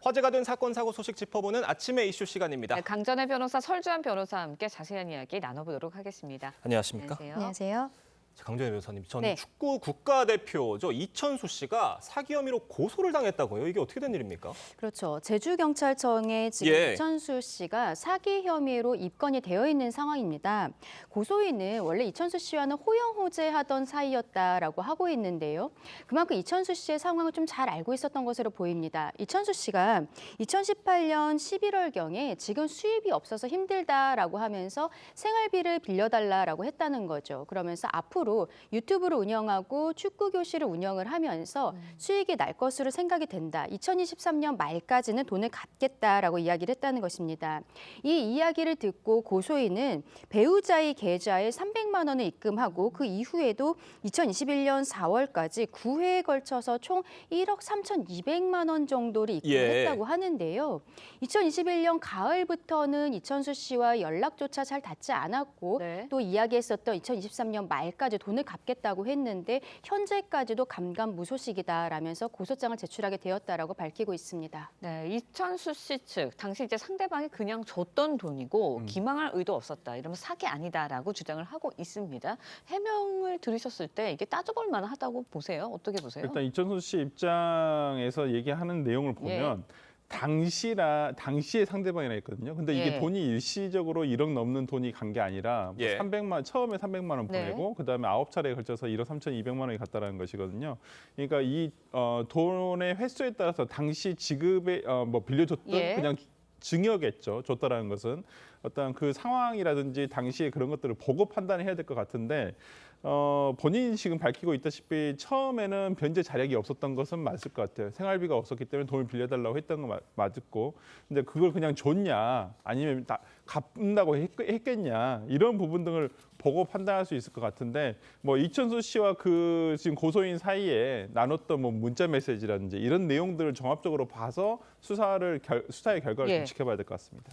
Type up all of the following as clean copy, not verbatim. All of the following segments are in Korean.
화제가 된 사건 사고 소식 짚어보는 아침의 이슈 시간입니다. 네, 강전의 변호사 설주한 변호사와 함께 자세한 이야기 나눠보도록 하겠습니다. 안녕하십니까? 안녕하세요. 안녕하세요. 강정혜 변호사님, 전 네. 축구 국가대표죠. 이천수 씨가 사기 혐의로 고소를 당했다고요. 이게 어떻게 된 일입니까? 그렇죠. 제주경찰청에 지금 예. 이천수 씨가 사기 혐의로 입건이 되어 있는 상황입니다. 고소인은 원래 이천수 씨와는 호영호재하던 사이였다라고 하고 있는데요. 그만큼 이천수 씨의 상황을 좀 잘 알고 있었던 것으로 보입니다. 이천수 씨가 2018년 11월경에 지금 수입이 없어서 힘들다라고 하면서 생활비를 빌려달라라고 했다는 거죠. 그러면서 앞으로 유튜브를 운영하고 축구 교실을 운영을 하면서 수익이 날 것으로 생각이 된다. 2023년 말까지는 돈을 갚겠다라고 이야기를 했다는 것입니다. 이 이야기를 듣고 고소인은 배우자의 계좌에 300만 원을 입금하고 그 이후에도 2021년 4월까지 9회에 걸쳐서 총 1억 3,200만 원 정도를 입금했다고 하는데요. 2021년 가을부터는 이천수 씨와 연락조차 잘 닿지 않았고 네. 또 이야기했었던 2023년 말까지 돈을 갚겠다고 했는데 현재까지도 감감무소식이다라면서 고소장을 제출하게 되었다라고 밝히고 있습니다. 네, 이천수 씨 측 당시 이제 상대방이 그냥 줬던 돈이고 기망할 의도 없었다. 이러면 사기 아니다라고 주장을 하고 있습니다. 해명을 들으셨을 때 이게 따져볼 만하다고 보세요? 어떻게 보세요? 일단 이천수 씨 입장에서 얘기하는 내용을 보면 당시에 상대방이라 했거든요. 근데 이게 예. 돈이 일시적으로 1억 넘는 돈이 간 게 아니라 뭐 예. 처음에 300만 원 네. 보내고 그다음에 9차례에 걸쳐서 1억 3,200만 원이 갔다라는 것이거든요. 그러니까 이 돈의 횟수에 따라서 당시 지급에 뭐 빌려줬던 예. 그냥 증여겠죠. 줬다라는 것은 어떤 그 상황이라든지 당시에 그런 것들을 보고 판단을 해야 될 것 같은데 본인이 지금 밝히고 있다시피 처음에는 변제 자력이 없었던 것은 맞을 것 같아요. 생활비가 없었기 때문에 돈을 빌려달라고 했던 거 맞고, 근데 그걸 그냥 줬냐 아니면 다 갚는다고 했겠냐 이런 부분 등을 보고 판단할 수 있을 것 같은데 뭐 이천수 씨와 그 지금 고소인 사이에 나눴던 뭐 문자 메시지라든지 이런 내용들을 종합적으로 봐서 수사의 결과를 예. 좀 지켜봐야 될 것 같습니다.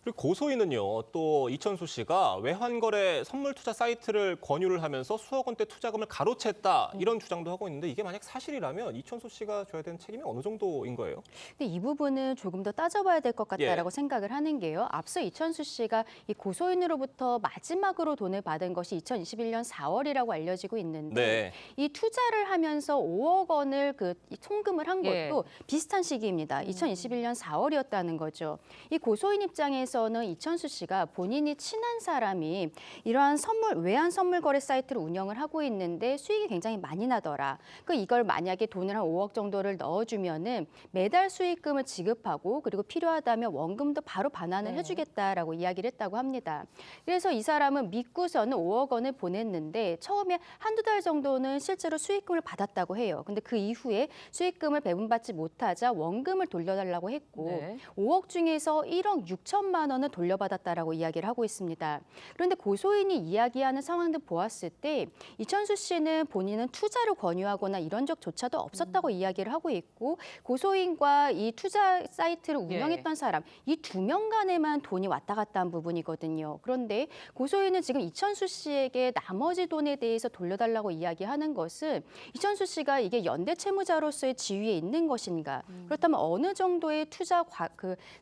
그리고 고소인은요, 또 이천수 씨가 외환거래 선물 투자 사이트를 권유를 하면서 수억 원대 투자금을 가로챘다 이런 주장도 하고 있는데 이게 만약 사실이라면 이천수 씨가 져야 되는 책임이 어느 정도인 거예요? 근데 이 부분은 조금 더 따져봐야 될 것 같다라고 생각을 하는 게요. 앞서 이천수 씨가 이 고소인으로부터 마지막으로 돈을 받은 것이 2021년 4월이라고 알려지고 있는데 네. 이 투자를 하면서 5억 원을 이 송금을 한 것도 예. 비슷한 시기입니다. 2021년 4월이었다는 거죠. 이 고소인 입장에서는 이천수 씨가 본인이 친한 사람이 이러한 외환 선물 거래 사이트를 운영을 하고 있는데 수익이 굉장히 많이 나더라. 이걸 만약에 돈을 한 5억 정도를 넣어주면은 매달 수익금을 지급하고 그리고 필요하다면 원금도 바로 반환을 해주겠다라고 이야기를 했다고 합니다. 그래서 이 사람은 믿고서는 5억 원을 보냈는데 처음에 한두 달 정도는 실제로 수익금을 받았다고 해요. 근데 그 이후에 수익금을 배분받지 못하자 원금을 돌려달라고 했고 네. 5억 중에서 1억 6천만 원을 돌려받았다라고 이야기를 하고 있습니다. 그런데 고소인이 이야기하는 상황들 보았을 때 이천수 씨는 본인은 투자를 권유하거나 이런 적조차도 없었다고 이야기를 하고 있고 고소인과 이 투자 사이트를 운영했던 사람 이 두 명 간에만 돈이 왔다 갔다 한 부분이거든요. 그런데 고소인은 지금 이천수 씨에게 나머지 돈에 대해서 돌려달라고 이야기하는 것은 이천수 씨가 이게 연대 채무자로서의 지위에 있는 것인가 그렇다면 어느 정도의 투자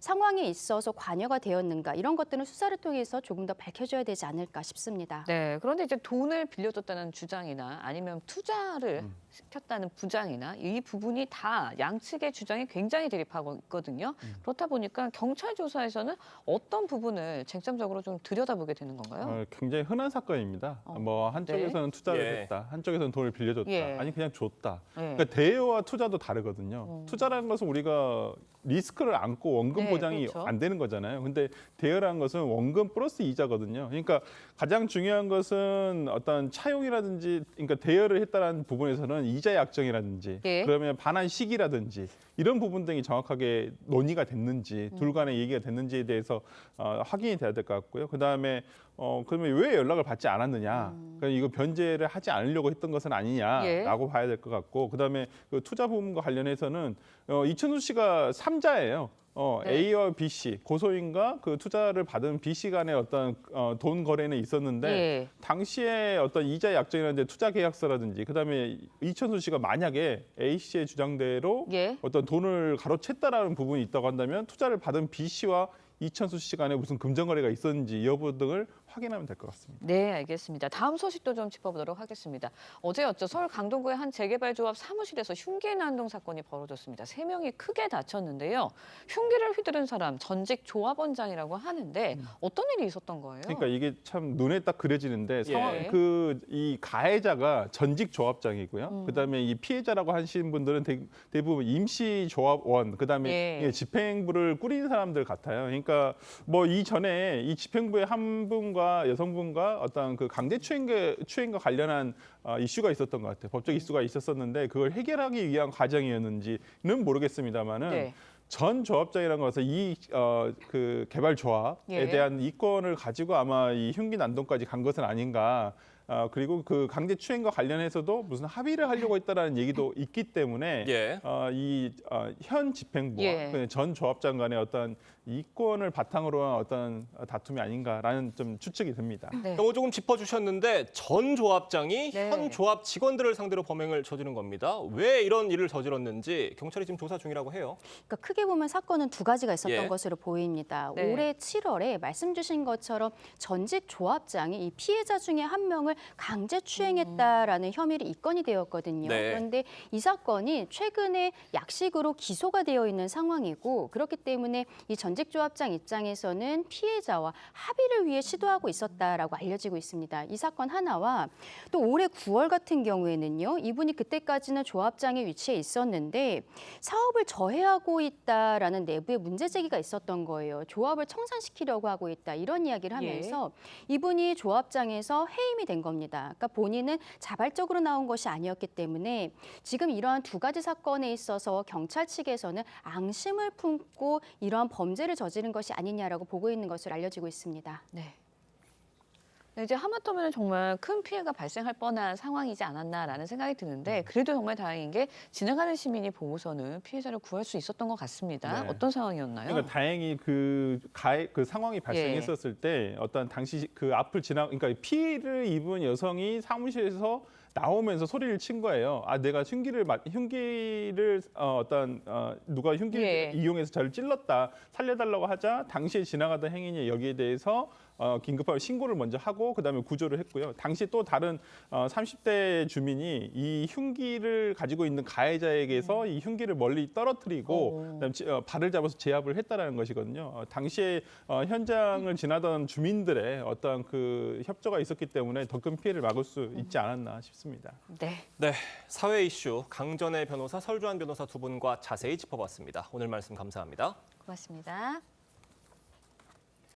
상황에 있어서 관여가 되었는가 이런 것들은 수사를 통해서 조금 더 밝혀져야 되지 않을까 싶습니다. 네, 그런데 이제 돈을 빌려줬다는 주장이나 아니면 투자를 시켰다는 부장이나 이 부분이 다 양측의 주장이 굉장히 대립하고 있거든요. 그렇다 보니까 경찰 조사에서는 어떤 부분을 쟁점적으로 좀 들여다보게 되는 건가요? 굉장히 흔한 사건입니다. 뭐 한쪽에서는 투자를 예. 했다, 한쪽에서는 돈을 빌려줬다, 예. 아니 그냥 줬다. 예. 그러니까 대여와 투자도 다르거든요. 투자라는 것은 우리가 리스크를 안고 원금 네, 보장이 그렇죠. 안 되는 거잖아요. 근데 대여라는 것은 원금 플러스 이자거든요. 그러니까 가장 중요한 것은 어떤 차용이라든지, 그러니까 대여를 했다는 부분에서는 이자 약정이라든지, 예. 그러면 반환 시기라든지 이런 부분 등이 정확하게 논의가 됐는지, 둘 간의 얘기가 됐는지에 대해서 확인이 돼야 될 것 같고요. 그다음에 그러면 왜 연락을 받지 않았느냐? 그러니까 이거 변제를 하지 않으려고 했던 것은 아니냐라고 봐야 될 것 같고, 그다음에 그 투자 부분과 관련해서는 이천수 씨가 삼자예요. 네. A와 B 씨, 고소인과 그 투자를 받은 B 씨 간의 어떤 돈 거래는 있었는데 예. 당시에 어떤 이자 약정이라든지 투자 계약서라든지 그다음에 이천수 씨가 만약에 A 씨의 주장대로 예. 어떤 돈을 가로챘다라는 부분이 있다고 한다면 투자를 받은 B 씨와 이천수 씨 간에 무슨 금전 거래가 있었는지 여부 등을 확인하면 될 것 같습니다. 네, 알겠습니다. 다음 소식도 좀 짚어보도록 하겠습니다. 어제였죠. 서울 강동구의 한 재개발조합 사무실에서 흉기 난동 사건이 벌어졌습니다. 3명이 크게 다쳤는데요. 흉기를 휘두른 사람 전직 조합원장이라고 하는데 어떤 일이 있었던 거예요? 그러니까 이게 참 눈에 딱 그려지는데 예. 이 가해자가 전직 조합장이고요. 그다음에 이 피해자라고 하신 분들은 대부분 임시 조합원, 그다음에 예. 집행부를 꾸린 사람들 같아요. 그러니까 뭐 이전에 이 집행부의 한 분과 여성분과 어떤 그 강제 추행과 관련한 이슈가 있었던 것 같아요. 법적 이슈가 있었었는데 그걸 해결하기 위한 과정이었는지는 모르겠습니다만은. 네. 전 조합장이라는 것은 그 개발 조합에 예. 대한 이권을 가지고 아마 이 흉기 난동까지 간 것은 아닌가. 그리고 그 강제 추행과 관련해서도 무슨 합의를 하려고 했다라는 얘기도 있기 때문에 예. 현 집행부와 예. 그 전 조합장 간의 어떤 이권을 바탕으로 한 어떤 다툼이 아닌가라는 좀 추측이 듭니다. 네. 요거 조금 짚어주셨는데 전 조합장이 네. 현 조합 직원들을 상대로 범행을 저지른 겁니다. 왜 이런 일을 저질렀는지 경찰이 지금 조사 중이라고 해요. 그러니까 크게 보면 사건은 두 가지가 있었던 예. 것으로 보입니다. 네. 올해 7월에 말씀 주신 것처럼 전직 조합장이 이 피해자 중에 한 명을 강제 추행했다라는 혐의로 입건이 되었거든요. 네. 그런데 이 사건이 최근에 약식으로 기소가 되어 있는 상황이고 그렇기 때문에 이 전직 조합장 입장에서는 피해자와 합의를 위해 시도하고 있었다라고 알려지고 있습니다. 이 사건 하나와 또 올해 9월 같은 경우에는요. 이분이 그때까지는 조합장의 위치에 있었는데 사업을 저해하고 있다라는 내부의 문제 제기가 있었던 거예요. 조합을 청산시키려고 하고 있다 이런 이야기를 하면서 이분이 조합장에서 해임이 된 겁니다. 그러니까 본인은 자발적으로 나온 것이 아니었기 때문에 지금 이러한 두 가지 사건에 있어서 경찰 측에서는 앙심을 품고 이러한 범죄를 저지른 것이 아니냐라고 보고 있는 것으로 알려지고 있습니다. 네. 네, 이제 하마터면 정말 큰 피해가 발생할 뻔한 상황이지 않았나라는 생각이 드는데 그래도 정말 다행인 게 지나가는 시민이 보고서는 피해자를 구할 수 있었던 것 같습니다. 네. 어떤 상황이었나요? 그러니까 다행히 그 상황이 발생했었을 때 어떤 당시 그 앞을 그러니까 피해를 입은 여성이 사무실에서 나오면서 소리를 친 거예요. 내가 흉기를 누가 흉기를 예. 이용해서 저를 찔렀다. 살려달라고 하자 당시에 지나가던 행인이 여기에 대해서 긴급하게 신고를 먼저 하고 그다음에 구조를 했고요. 당시 또 다른 30대 주민이 이 흉기를 가지고 있는 가해자에게서 이 흉기를 멀리 떨어뜨리고 그다음에 발을 잡아서 제압을 했다라는 것이거든요. 당시에 현장을 지나던 주민들의 어떤 그 협조가 있었기 때문에 더 큰 피해를 막을 수 있지 않았나 싶습니다. 네. 네, 사회 이슈 강전의 변호사, 설주한 변호사 두 분과 자세히 짚어봤습니다. 오늘 말씀 감사합니다. 고맙습니다.